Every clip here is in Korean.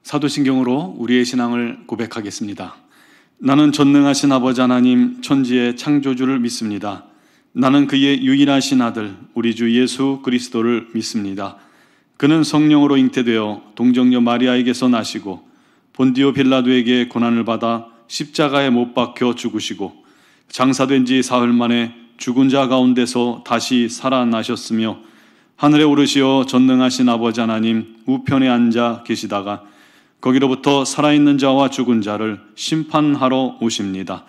사도신경으로 우리의 신앙을 고백하겠습니다. 나는 전능하신 아버지 하나님 천지의 창조주를 믿습니다. 나는 그의 유일하신 아들 우리 주 예수 그리스도를 믿습니다. 그는 성령으로 잉태되어 동정녀 마리아에게서 나시고 본디오 빌라도에게 고난을 받아 십자가에 못 박혀 죽으시고 장사된 지 사흘 만에 죽은 자 가운데서 다시 살아나셨으며 하늘에 오르시어 전능하신 아버지 하나님 우편에 앉아 계시다가 거기로부터 살아있는 자와 죽은 자를 심판하러 오십니다.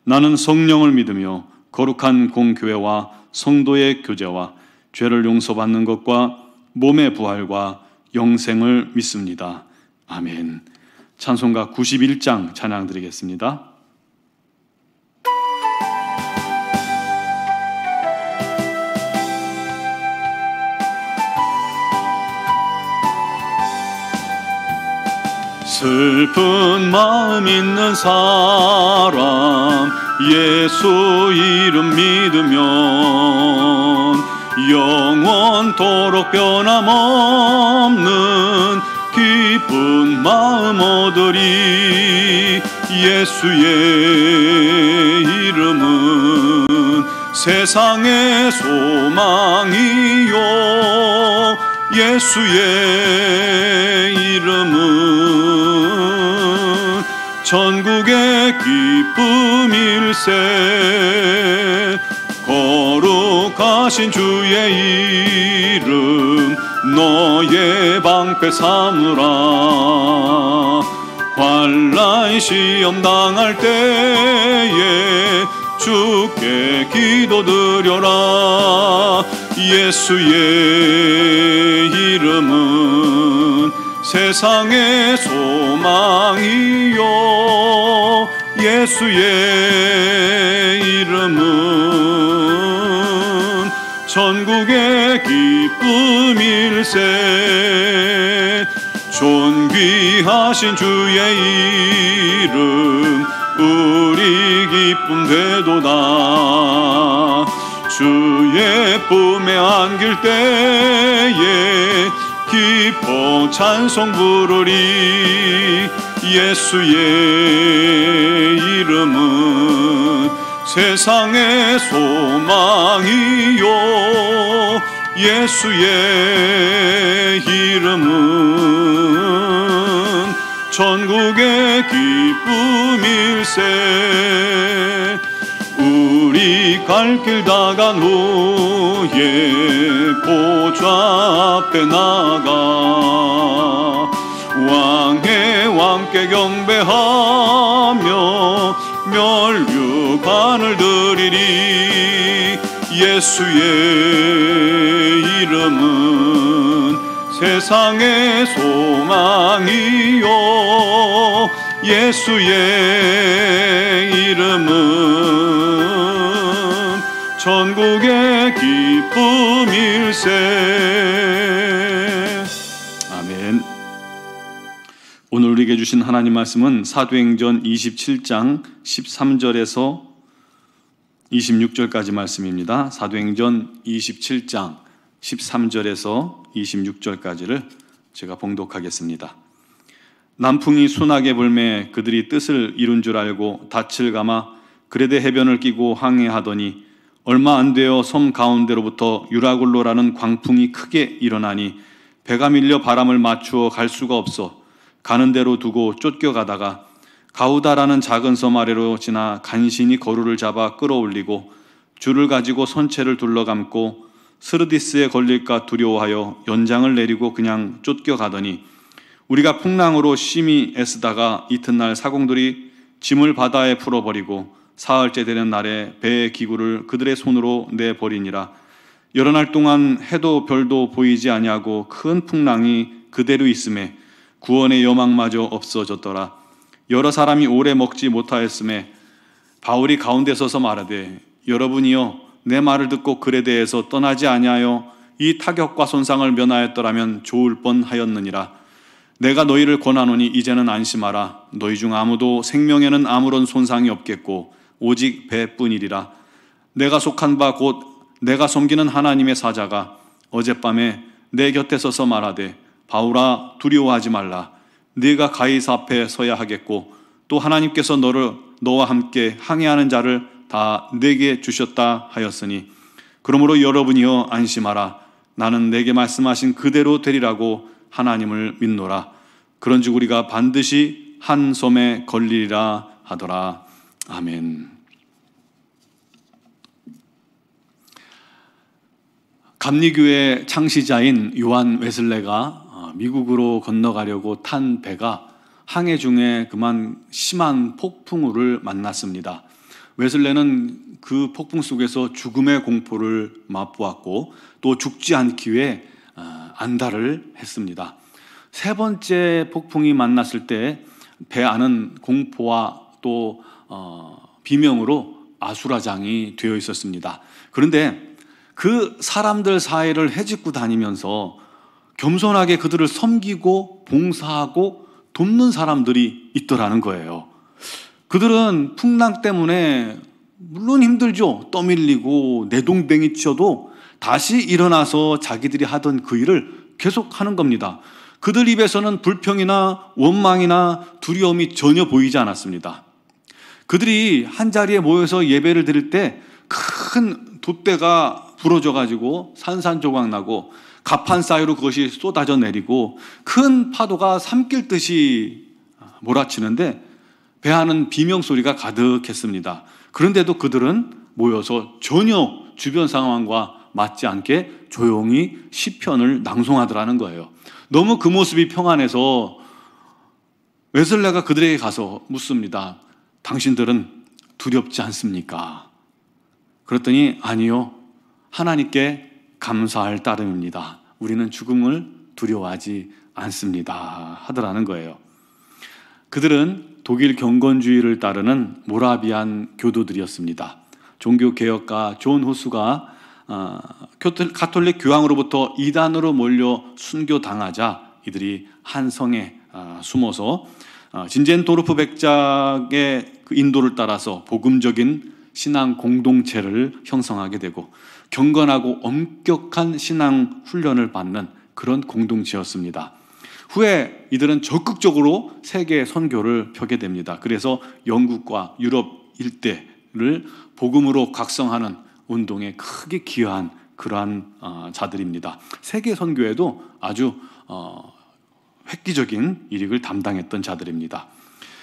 나는 성령을 믿으며 거룩한 공교회와 성도의 교제와 죄를 용서받는 것과 몸의 부활과 영생을 믿습니다. 아멘. 찬송가 91장 찬양 드리겠습니다. 슬픈 마음 있는 사람 예수 이름 믿으면 영원토록 변함없는 기쁜 마음 얻으리. 예수의 이름은 세상의 소망이요 예수의 이름은 천국의 기쁨일세. 거룩하신 주의 이름 너의 방패 삼으라. 환난 시험 당할 때에 주께 기도드려라. 예수의 이름은 세상의 소망이요 예수의 이름은 천국의 기쁨일세. 존귀하신 주의 이름 우리 기쁨 되도다. 주의 품에 안길 때에 기뻐 찬송 부르리. 예수의 이름은 세상의 소망이요 예수의 이름은 천국의 기쁨일세. 우리 갈 길 다 간 후에 보좌 앞에 나가 왕의 왕께 경배하며 멸류관을 드리리. 예수의 이름은 세상의 소망이요 예수의 이름은 천국의 기쁨일세. 아멘. 오늘 우리에게 주신 하나님 말씀은 사도행전 27장 13절에서 26절까지 말씀입니다. 사도행전 27장 13절에서 26절까지를 제가 봉독하겠습니다. 남풍이 순하게 불매 그들이 뜻을 이룬 줄 알고 닻을 감아 그레데 해변을 끼고 항해하더니 얼마 안 되어 섬 가운데로부터 유라굴로라는 광풍이 크게 일어나니 배가 밀려 바람을 맞추어 갈 수가 없어 가는 대로 두고 쫓겨가다가 가우다라는 작은 섬 아래로 지나 간신히 거루를 잡아 끌어올리고 줄을 가지고 선체를 둘러감고 스르디스에 걸릴까 두려워하여 연장을 내리고 그냥 쫓겨가더니 우리가 풍랑으로 심히 애쓰다가 이튿날 사공들이 짐을 바다에 풀어버리고 사흘째 되는 날에 배의 기구를 그들의 손으로 내버리니라. 여러 날 동안 해도 별도 보이지 아니하고 큰 풍랑이 그대로 있음에 구원의 여망마저 없어졌더라. 여러 사람이 오래 먹지 못하였음에 바울이 가운데 서서 말하되 여러분이여 내 말을 듣고 그레데에서 떠나지 아니하여 이 타격과 손상을 면하였더라면 좋을 뻔하였느니라. 내가 너희를 권하노니 이제는 안심하라. 너희 중 아무도 생명에는 아무런 손상이 없겠고 오직 배뿐이리라. 내가 속한 바 곧 내가 섬기는 하나님의 사자가 어젯밤에 내 곁에 서서 말하되 바울아 두려워하지 말라. 네가 가이사 앞에 서야 하겠고 또 하나님께서 너와 함께 항해하는 자를 다 내게 주셨다 하였으니 그러므로 여러분이여 안심하라. 나는 내게 말씀하신 그대로 되리라고 하나님을 믿노라. 그런즉 우리가 반드시 한 섬에 걸리리라 하더라. 아멘. 감리교의 창시자인 요한 웨슬레가 미국으로 건너가려고 탄 배가 항해 중에 그만 심한 폭풍우를 만났습니다. 웨슬레는 그 폭풍 속에서 죽음의 공포를 맛보았고 또 죽지 않기 위해 안달을 했습니다. 세 번째 폭풍이 만났을 때 배 안은 공포와 또 비명으로 아수라장이 되어 있었습니다. 그런데 그 사람들 사이를 헤집고 다니면서 겸손하게 그들을 섬기고 봉사하고 돕는 사람들이 있더라는 거예요. 그들은 풍랑 때문에 물론 힘들죠. 떠밀리고 내동댕이 치어도 다시 일어나서 자기들이 하던 그 일을 계속하는 겁니다. 그들 입에서는 불평이나 원망이나 두려움이 전혀 보이지 않았습니다. 그들이 한자리에 모여서 예배를 드릴 때 큰 돛대가 부러져 가지고 산산조각 나고 가판 사이로 그것이 쏟아져 내리고 큰 파도가 삼킬듯이 몰아치는데 배 안은 비명소리가 가득했습니다. 그런데도 그들은 모여서 전혀 주변 상황과 맞지 않게 조용히 시편을 낭송하더라는 거예요. 너무 그 모습이 평안해서 웨슬레가 그들에게 가서 묻습니다. 당신들은 두렵지 않습니까? 그랬더니 아니요. 하나님께 감사할 따름입니다. 우리는 죽음을 두려워하지 않습니다. 하더라는 거예요. 그들은 독일 경건주의를 따르는 모라비안 교도들이었습니다. 종교개혁가 존 후스가 가톨릭 교황으로부터 이단으로 몰려 순교당하자 이들이 한 성에 숨어서 진젠도르프 백작의 그 인도를 따라서 복음적인 신앙 공동체를 형성하게 되고 경건하고 엄격한 신앙 훈련을 받는 그런 공동체였습니다. 후에 이들은 적극적으로 세계 선교를 펴게 됩니다. 그래서 영국과 유럽 일대를 복음으로 각성하는 운동에 크게 기여한 그러한 자들입니다. 세계 선교에도 아주 획기적인 일익을 담당했던 자들입니다.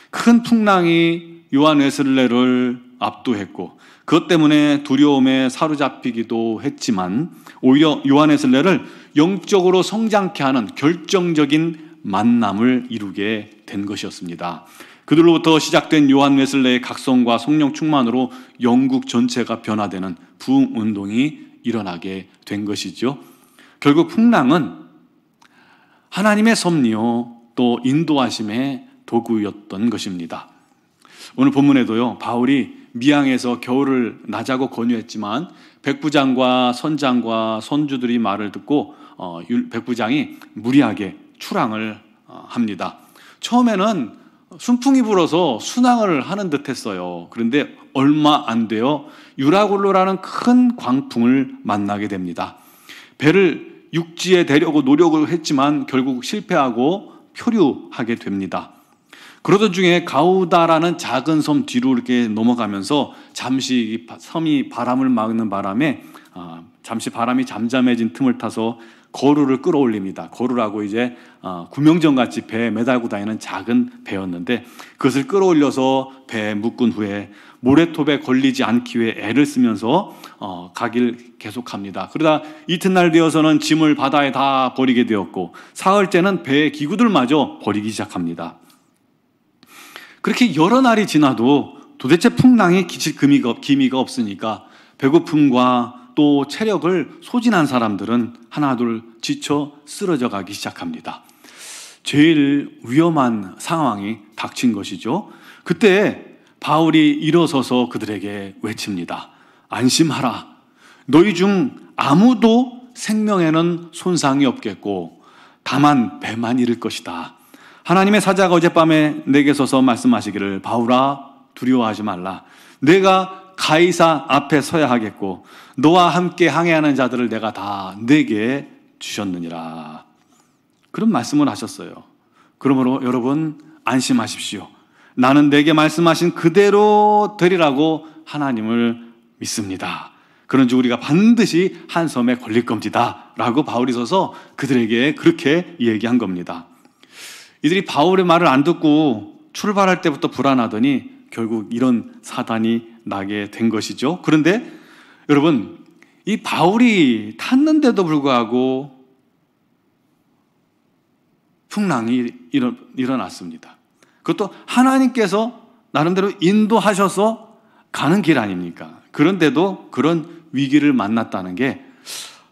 큰 풍랑이 요한 웨슬레를 압도했고 그것 때문에 두려움에 사로잡히기도 했지만 오히려 요한 웨슬레를 영적으로 성장케 하는 결정적인 만남을 이루게 된 것이었습니다. 그들로부터 시작된 요한 웨슬레의 각성과 성령 충만으로 영국 전체가 변화되는 부흥운동이 일어나게 된 것이죠. 결국 풍랑은 하나님의 섭리요 또 인도하심의 도구였던 것입니다. 오늘 본문에도요 바울이 미항에서 겨울을 나자고 권유했지만 백부장과 선장과 선주들이 말을 듣고 백부장이 무리하게 출항을 합니다. 처음에는 순풍이 불어서 순항을 하는 듯 했어요. 그런데 얼마 안 되어 유라굴로라는 큰 광풍을 만나게 됩니다. 배를 육지에 대려고 노력을 했지만 결국 실패하고 표류하게 됩니다. 그러던 중에 가우다라는 작은 섬 뒤로 이렇게 넘어가면서 잠시 섬이 바람을 막는 바람에 잠시 바람이 잠잠해진 틈을 타서 거루를 끌어올립니다. 거루라고 이제 구명정같이 배에 매달고 다니는 작은 배였는데 그것을 끌어올려서 배에 묶은 후에 모래톱에 걸리지 않기 위해 애를 쓰면서 가길 계속합니다. 그러다 이튿날 되어서는 짐을 바다에 다 버리게 되었고 사흘째는 배의 기구들마저 버리기 시작합니다. 그렇게 여러 날이 지나도 도대체 풍랑에 기칠 기미가 없으니까 배고픔과 또 체력을 소진한 사람들은 하나둘 지쳐 쓰러져 가기 시작합니다. 제일 위험한 상황이 닥친 것이죠. 그때 바울이 일어서서 그들에게 외칩니다. 안심하라. 너희 중 아무도 생명에는 손상이 없겠고 다만 배만 잃을 것이다. 하나님의 사자가 어젯밤에 내게 서서 말씀하시기를 바울아 두려워하지 말라. 내가 가이사 앞에 서야 하겠고 너와 함께 항해하는 자들을 내가 다 내게 주셨느니라. 그런 말씀을 하셨어요. 그러므로 여러분 안심하십시오. 나는 내게 말씀하신 그대로 되리라고 하나님을 믿습니다. 그런즉 우리가 반드시 한 섬에 걸릴 겁니다 라고 바울이 서서 그들에게 그렇게 얘기한 겁니다. 이들이 바울의 말을 안 듣고 출발할 때부터 불안하더니 결국 이런 사단이 나게 된 것이죠. 그런데 여러분, 이 바울이 탔는데도 불구하고 풍랑이 일어났습니다. 그것도 하나님께서 나름대로 인도하셔서 가는 길 아닙니까? 그런데도 그런 위기를 만났다는 게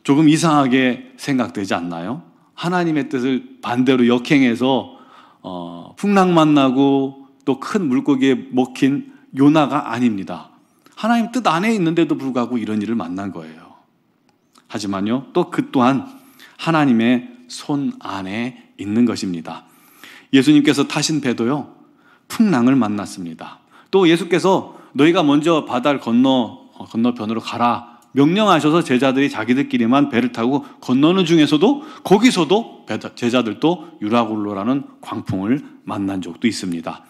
조금 이상하게 생각되지 않나요? 하나님의 뜻을 반대로 역행해서 풍랑 만나고 또 큰 물고기에 먹힌 요나가 아닙니다. 하나님 뜻 안에 있는데도 불구하고 이런 일을 만난 거예요. 하지만요, 또 그 또한 하나님의 손 안에 있는 것입니다. 예수님께서 타신 배도요, 풍랑을 만났습니다. 또 예수께서 너희가 먼저 바다를 건너편으로 가라 명령하셔서 제자들이 자기들끼리만 배를 타고 건너는 중에서도 거기서도 제자들도 유라굴로라는 광풍을 만난 적도 있습니다.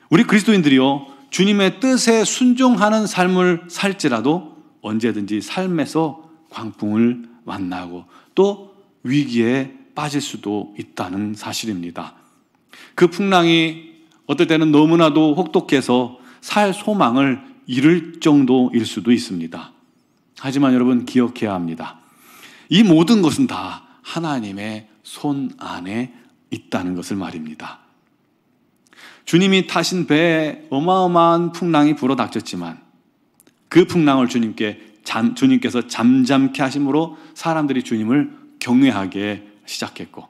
우리 그리스도인들이요, 주님의 뜻에 순종하는 삶을 살지라도 언제든지 삶에서 광풍을 만나고 또 위기에 빠질 수도 있다는 사실입니다. 그 풍랑이 어떨 때는 너무나도 혹독해서 살 소망을 잃을 정도일 수도 있습니다. 하지만 여러분 기억해야 합니다. 이 모든 것은 다 하나님의 손 안에 있다는 것을 말입니다. 주님이 타신 배에 어마어마한 풍랑이 불어닥쳤지만 그 풍랑을 주님께서 잠잠케 하심으로 사람들이 주님을 경외하게 시작했고,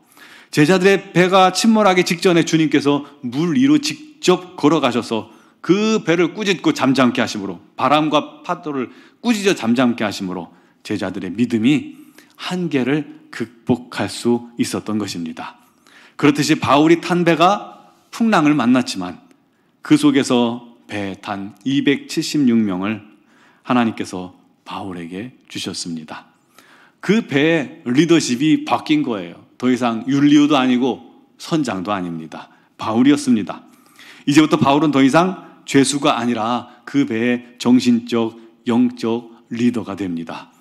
제자들의 배가 침몰하기 직전에 주님께서 물 위로 직접 걸어가셔서 그 배를 꾸짖고 잠잠케 하심으로, 바람과 파도를 꾸짖어 잠잠케 하심으로 제자들의 믿음이 한계를 극복할 수 있었던 것입니다. 그렇듯이 바울이 탄 배가 풍랑을 만났지만 그 속에서 배에 탄 276명을 하나님께서 바울에게 주셨습니다. 그 배의 리더십이 바뀐 거예요. 더 이상 율리오도 아니고 선장도 아닙니다. 바울이었습니다. 이제부터 바울은 더 이상 죄수가 아니라 그 배의 정신적, 영적 리더가 됩니다.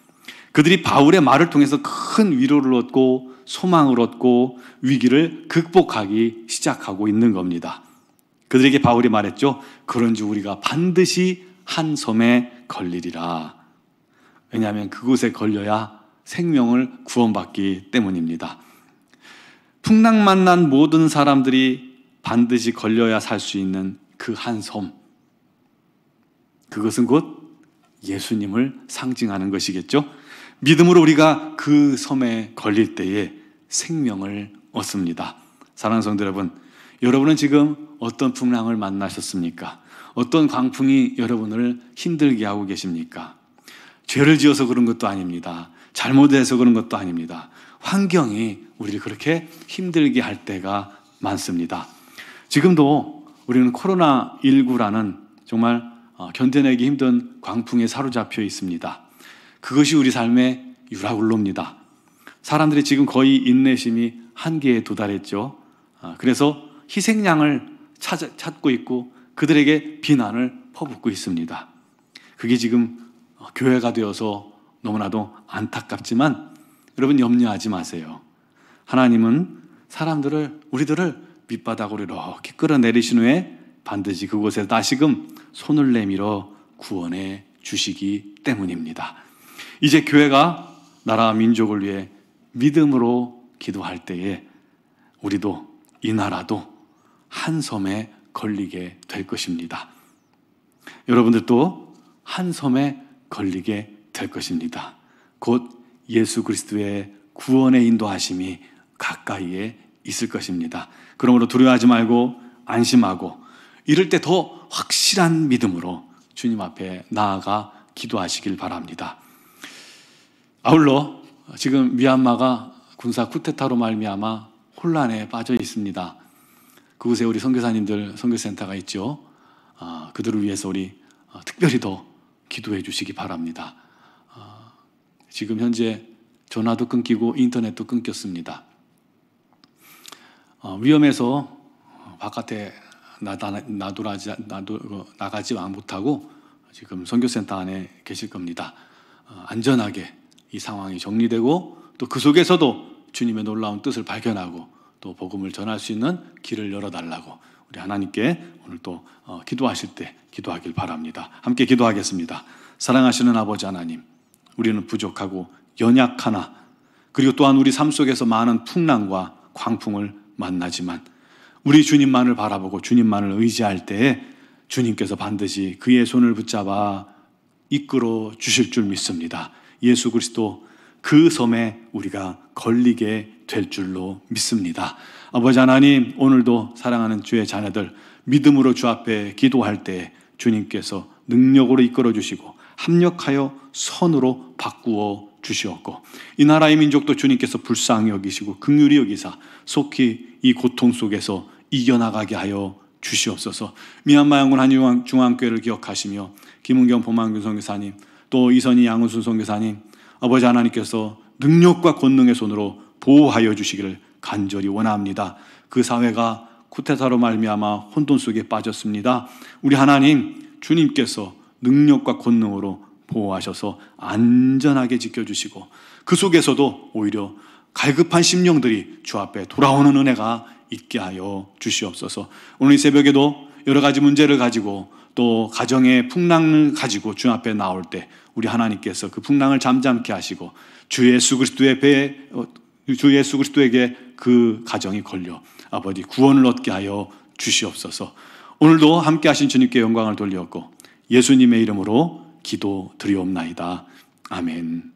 그들이 바울의 말을 통해서 큰 위로를 얻고 소망을 얻고 위기를 극복하기 시작하고 있는 겁니다. 그들에게 바울이 말했죠. 그런즉 우리가 반드시 한 섬에 걸리리라. 왜냐하면 그곳에 걸려야 생명을 구원받기 때문입니다. 풍랑 만난 모든 사람들이 반드시 걸려야 살 수 있는 그 한 섬, 그것은 곧 예수님을 상징하는 것이겠죠. 믿음으로 우리가 그 섬에 걸릴 때에 생명을 얻습니다. 사랑하는 성도 여러분, 여러분은 지금 어떤 풍랑을 만나셨습니까? 어떤 광풍이 여러분을 힘들게 하고 계십니까? 죄를 지어서 그런 것도 아닙니다. 잘못해서 그런 것도 아닙니다. 환경이 우리를 그렇게 힘들게 할 때가 많습니다. 지금도 우리는 코로나19라는 정말 견뎌내기 힘든 광풍에 사로잡혀 있습니다. 그것이 우리 삶의 유라굴로입니다. 사람들이 지금 거의 인내심이 한계에 도달했죠. 그래서 희생양을 찾고 있고 그들에게 비난을 퍼붓고 있습니다. 그게 지금 교회가 되어서 너무나도 안타깝지만 여러분 염려하지 마세요. 하나님은 우리들을 밑바닥으로 이렇게 끌어내리신 후에 반드시 그곳에 다시금 손을 내밀어 구원해 주시기 때문입니다. 이제 교회가 나라와 민족을 위해 믿음으로 기도할 때에 우리도 이 나라도 한 섬에 걸리게 될 것입니다. 여러분들도 한 섬에 걸리게 될 것입니다. 곧 예수 그리스도의 구원의 인도하심이 가까이에 있을 것입니다. 그러므로 두려워하지 말고 안심하고 이럴 때 더 확실한 믿음으로 주님 앞에 나아가 기도하시길 바랍니다. 아울러 지금 미얀마가 군사 쿠데타로 말미암아 혼란에 빠져 있습니다. 그곳에 우리 선교사님들 선교센터가 있죠. 그들을 위해서 우리 특별히 더 기도해 주시기 바랍니다. 지금 현재 전화도 끊기고 인터넷도 끊겼습니다. 위험해서 바깥에 나가지 못하고 지금 선교센터 안에 계실 겁니다. 안전하게 이 상황이 정리되고 또 그 속에서도 주님의 놀라운 뜻을 발견하고 또 복음을 전할 수 있는 길을 열어달라고 우리 하나님께 오늘 또 기도하실 때 기도하길 바랍니다. 함께 기도하겠습니다. 사랑하시는 아버지 하나님, 우리는 부족하고 연약하나 그리고 또한 우리 삶 속에서 많은 풍랑과 광풍을 만나지만 우리 주님만을 바라보고 주님만을 의지할 때에 주님께서 반드시 그의 손을 붙잡아 이끌어 주실 줄 믿습니다. 예수 그리스도 그 섬에 우리가 걸리게 될 줄로 믿습니다. 아버지 하나님, 오늘도 사랑하는 주의 자녀들 믿음으로 주 앞에 기도할 때 주님께서 능력으로 이끌어 주시고 합력하여 선으로 바꾸어 주시옵고 이 나라의 민족도 주님께서 불쌍히 여기시고 긍휼히 여기사 속히 이 고통 속에서 이겨나가게 하여 주시옵소서. 미얀마 양군 한중앙교회를 기억하시며 김은경 보만균 선교사님, 또 이선희 양은순 선교사님, 아버지 하나님께서 능력과 권능의 손으로 보호하여 주시기를 간절히 원합니다. 그 사회가 쿠데타로 말미암아 혼돈 속에 빠졌습니다. 우리 하나님 주님께서 능력과 권능으로 보호하셔서 안전하게 지켜주시고 그 속에서도 오히려 갈급한 심령들이 주 앞에 돌아오는 은혜가 있게 하여 주시옵소서. 오늘 이 새벽에도 여러 가지 문제를 가지고 또 가정의 풍랑을 가지고 주 앞에 나올 때 우리 하나님께서 그 풍랑을 잠잠케 하시고 주 예수 그리스도에게 그 가정이 걸려 아버지 구원을 얻게 하여 주시옵소서. 오늘도 함께 하신 주님께 영광을 돌리었고 예수님의 이름으로 기도 드리옵나이다. 아멘.